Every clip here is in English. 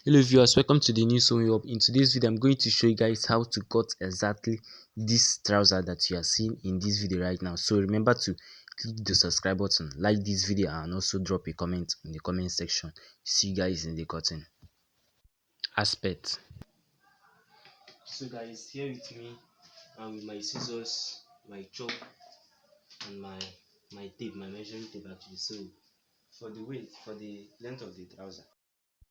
Hello viewers, welcome to the new sewing up. In today's video, I'm going to show you guys how to cut exactly this trouser that you are seeing in this video right now. So remember to click the subscribe button, like this video, and also drop a comment in the comment section. See you guys in the cutting aspect. So guys, here with me and with my scissors, my chalk, and my tape, my measuring tape actually. So for the weight, for the length of the trouser.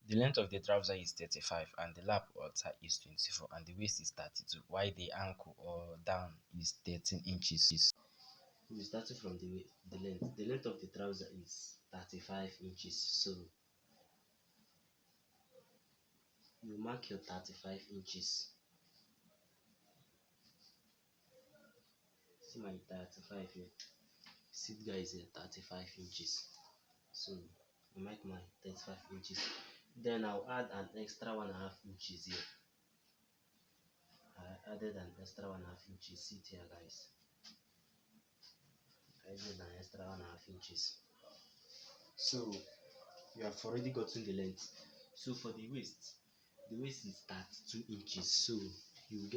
The length of the trouser is 35 and the lap or thigh is 24 and the waist is 32 while the ankle or down is 13 inches. We started from the length. The length of the trouser is 35 inches. So you mark your 35 inches. See my 35 here. See guys here, 35 inches. So I mark my 35 inches. Then I'll add an extra 1.5 inches here. I added an extra 1.5 inches. See it here guys. I added an extra 1.5 inches. So you have already gotten the length. So for the waist is 32 inches. So you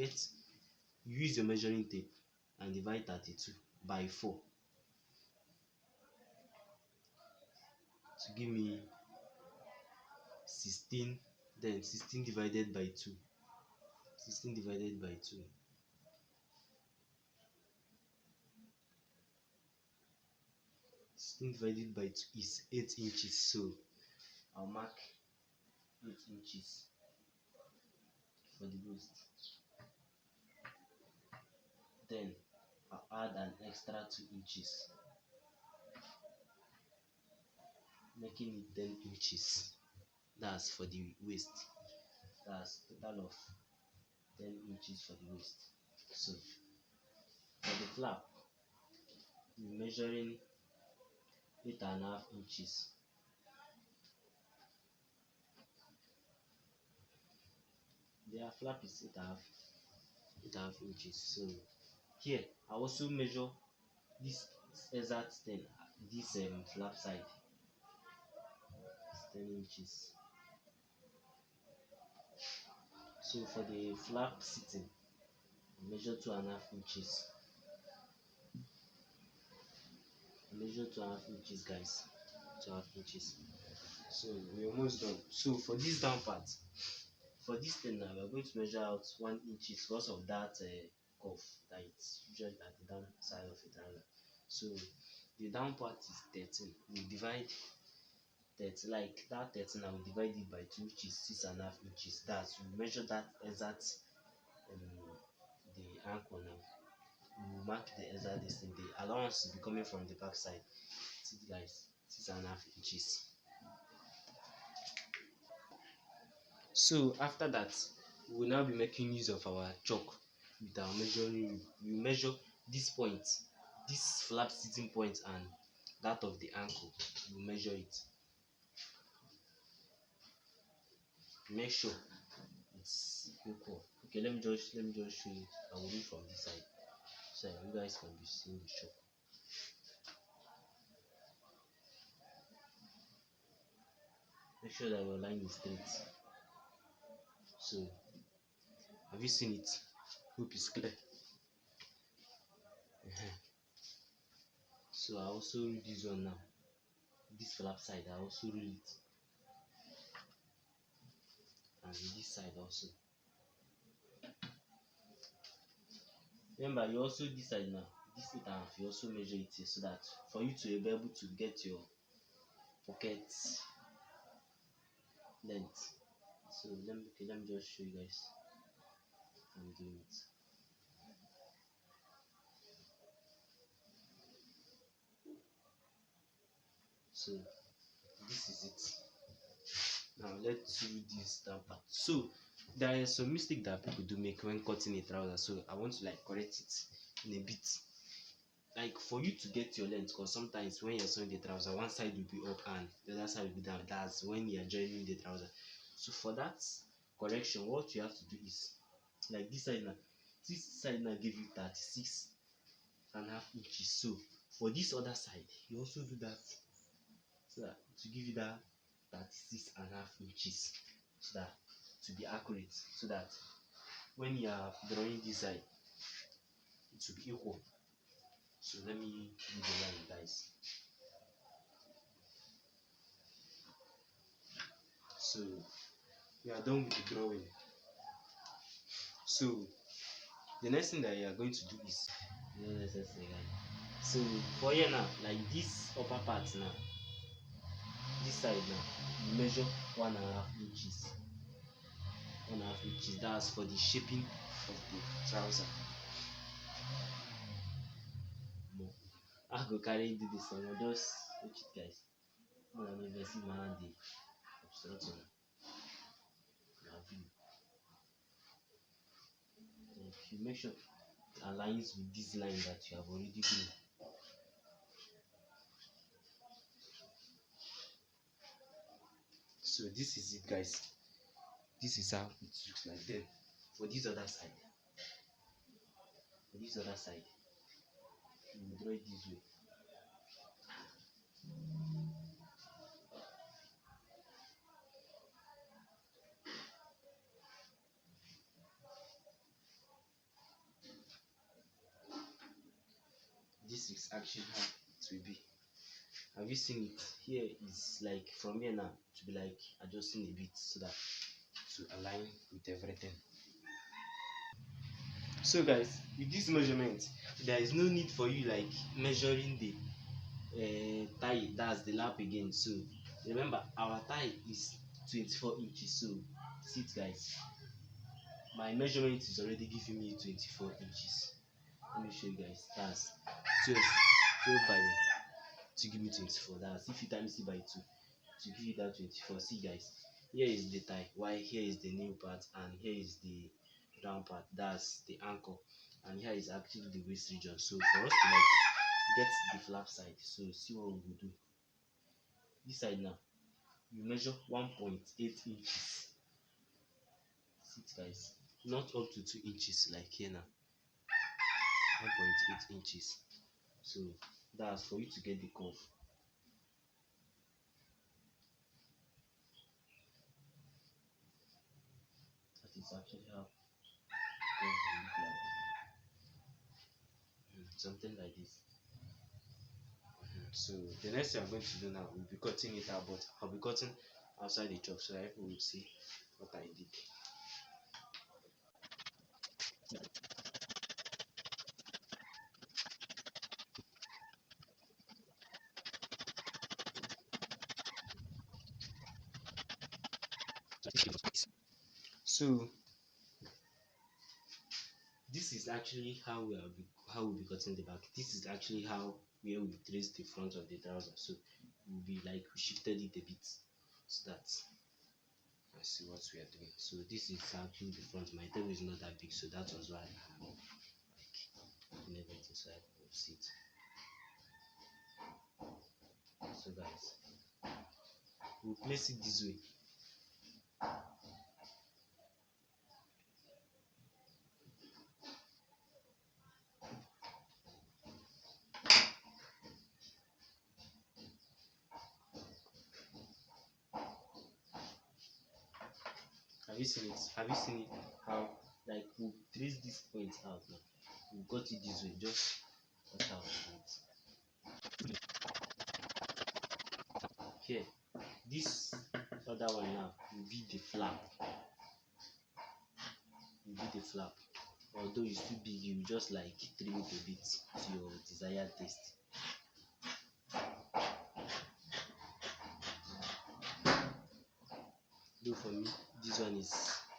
use your measuring tape and divide 32 by 4 to give me 16. Then 16 divided by 2. 16 divided by 2. 16 divided by 2 is 8 inches. So I'll mark 8 inches for the waist. Then I'll add an extra 2 inches, making it 10 inches. That's for the waist. That's total of 10 inches for the waist. So for the flap, we're measuring 8.5 inches. Their flap is 8.5 inches. So here I also measure this exact thing. This flap side is 10 inches. So for the flap sitting, I measure 2.5 inches. I measure 2.5 inches, guys. 2.5 inches. So we're almost done. So for this down part, for this thing now, we're going to measure out 1 inch because of that curve that it's usually at the down side of the trouser. So the down part is 13. We divide 30, like that 13, I will divide it by 2, which is 6.5 inches. That's we measure that exact um, the ankle now. We will mark the exact distance. The allowance will be coming from the back side. See guys, 6.5 inches. So after that, we will now be making use of our chalk with our measuring rule. We measure this point, this flap sitting point, and that of the ankle. We measure it. Make sure it's equal. Okay, let me just show you. I will do from this side so you guys can be seeing the chalk. Make sure that your line is straight. So have you seen it? Hope it's clear. So I also read this one now. This flap side, I also read it, and this side also. Remember, you also this side now. This 8.5, you also measure it here so that for you to be able to get your pocket length. So let me just show you guys. I'm doing it. So this is it. Now let's do this down part. So there is some mistake that people do make when cutting a trouser. So I want to like correct it in a bit. Like for you to get your length, because sometimes when you're sewing the trouser, one side will be up and the other side will be down. That's when you're joining the trouser. So for that correction, what you have to do is like this side now give you 36.5 inches. So for this other side, you also do that so that to give you that 36.5 inches. so that to be accurate, so that when you are drawing this side, it will be equal. So let me do the line, guys. So we are done with the drawing. So the next thing that you are going to do is so for here now, like this upper part now, this side now, you measure 1.5 inches. 1.5 inches. That's for the shaping of the trouser. More. I go carry do this one. Just watch it, guys. More than ever see my hand obstruct on your view. And if you make sure it aligns with this line that you have already drawn. So this is it, guys. This is how it looks like. Then for this other side, you draw it this way. This is actually how it will be. Have you seen it? Here is like from here now to be like adjusting a bit so that to align with everything. So guys, with this measurement, there is no need for you like measuring the thigh, that's the lap again. So remember, our thigh is 24 inches. So see it, guys, my measurement is already giving me 24 inches. Let me show you guys. That's 12 by to give me 24. That's if you times it by 2 to give you that 24. See, guys, here is the thigh, while here is the new part, and here is the down part, that's the ankle, and here is actually the waist region. So for us to like get the flap side, so see what we will do. This side now, you measure 1.8 inches. See it, guys, not up to 2 inches like here now. 1.8 inches. So that's for you to get the curve. That is actually how curve will look like. Something like this. So the next thing I'm going to do now, we'll be cutting it out, but I'll be cutting outside the chalk so that people will see what I did. So this is actually how we'll be cutting the back. This is actually how where we trace the front of the trouser. So we'll be like we shifted it a bit so that let's see what we are doing. So this is actually the front. My table is not that big, so that was why I like everything so I could see it. So guys, we'll place it this way. Have you seen it? Have you seen it? How like we trace this point out now. We got it this way, just cut out it. Here, this other one now will be the flap. Although it's too big, you just like trim it a bit to your desired taste. Though for me, this one is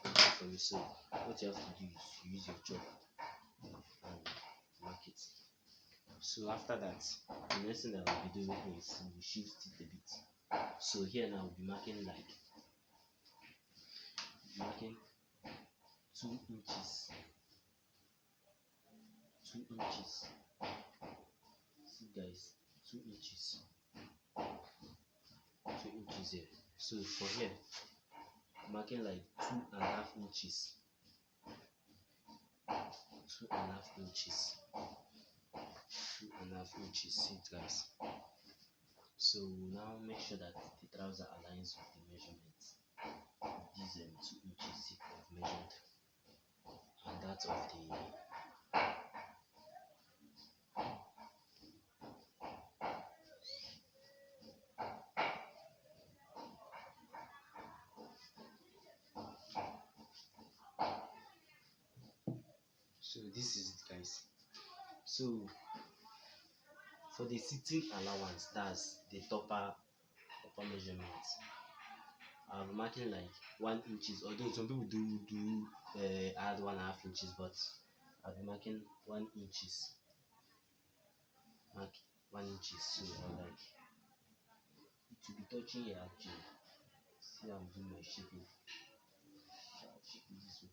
okay for me. So what you have to do is you use your chalk and mark it. So after that, the next thing that we'll be doing is we'll shift it a bit. So here now we'll be marking 2 inches. 2 inches. See, guys, 2 inches. 2 inches here. So for here, marking like 2.5 inches. 2.5 inches. 2.5 inches. See it, guys. So we'll now make sure that the trouser aligns with the measurements. these 2 inches if I've measured, and that of the so this is it, guys. So for the sitting allowance, that's the upper measurement, I'm marking like 1 inches, although some people do add 1.5 inches, but I'll be marking 1 inches, mark 1 inches. So I'm like, it will be touching here actually. See, I'm doing my shaping. I'll shape it this way.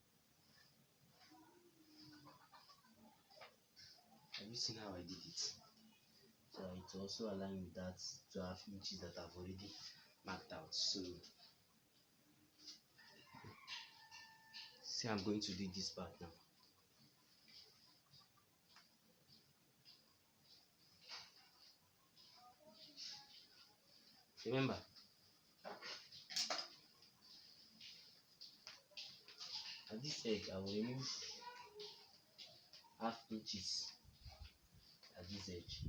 Have you seen how I did it? So it also align with that 2.5 inches that I've already marked out. So see, I'm going to do this part now. Remember, at this edge I will remove 0.5 inches. At this edge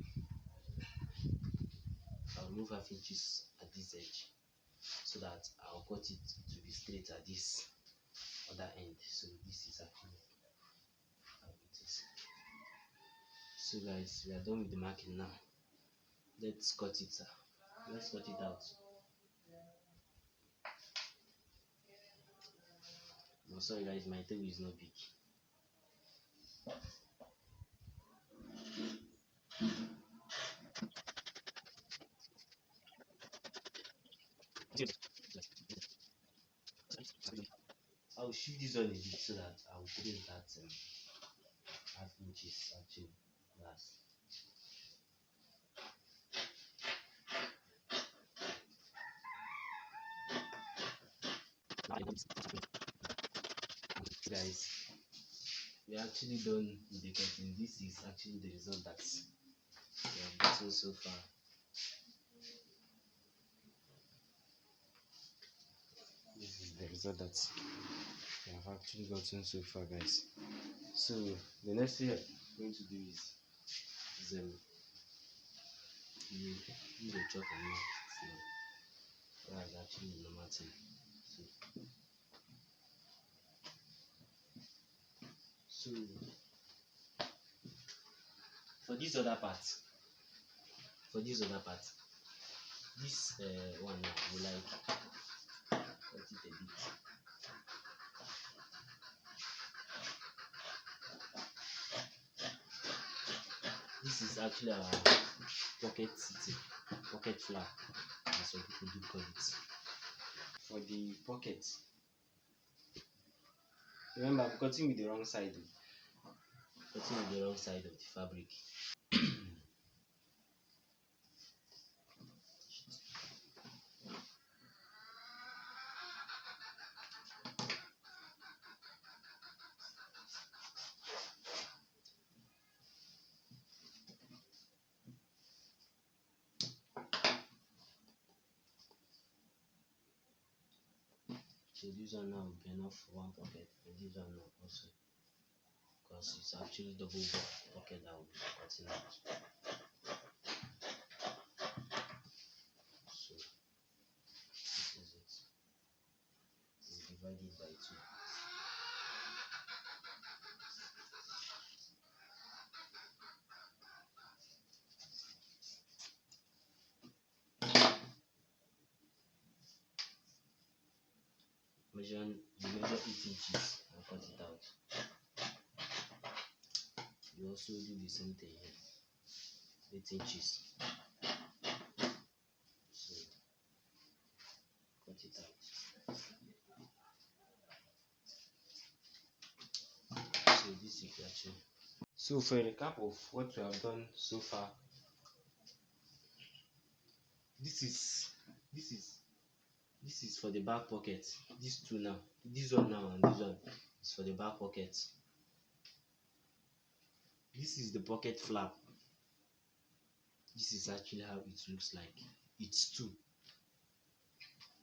I'll remove 0.5 inches at this edge, so that I'll cut it to be straight at this other end. So this is actually how it is. So guys, we are done with the marking now. Let's cut it, let's cut it out. I'm sorry guys, my table is not big. I'll shift this on a bit so that I'll put in that 0.5 inches actually last. Guys, we are actually done with the cutting. This is actually the result that we have gotten so far. This is the result that we have actually gotten so far, guys. So the next thing I'm going to do is you use a chalk and mark it now. That's actually the normal thing. So for this other part, this one now, we like cut it a bit. This is actually our pocket flap, as some people do call it. For the pocket, remember, I'm cutting with the wrong side. Cutting with the wrong side of the fabric. So this one now will be enough for one pocket, and this one now also, because it's actually double pocket that will be cutting out. So this is it. We'll divide it by 2. You measure 8 inches and cut it out. You also do the same thing here, 8 inches. So cut it out. So this is actually. So for a recap of what we have done so far, this is for the back pocket. These two now, this one now and this one is for the back pocket. This is the pocket flap. This is actually how it looks like. It's 2.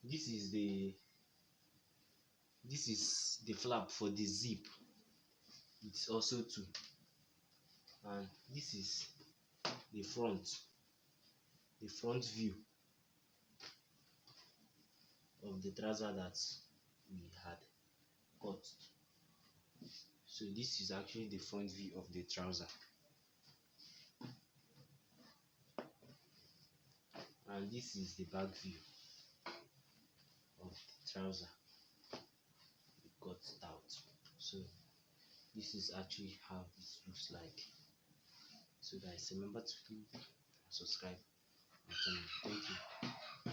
This is the This is the flap for the zip. It's also two. And this is the front view of the trouser that we had cut. So this is actually the front view of the trouser, and this is the back view of the trouser we cut out. So this is actually how it looks like. So guys, remember to click and subscribe my channel. Thank you.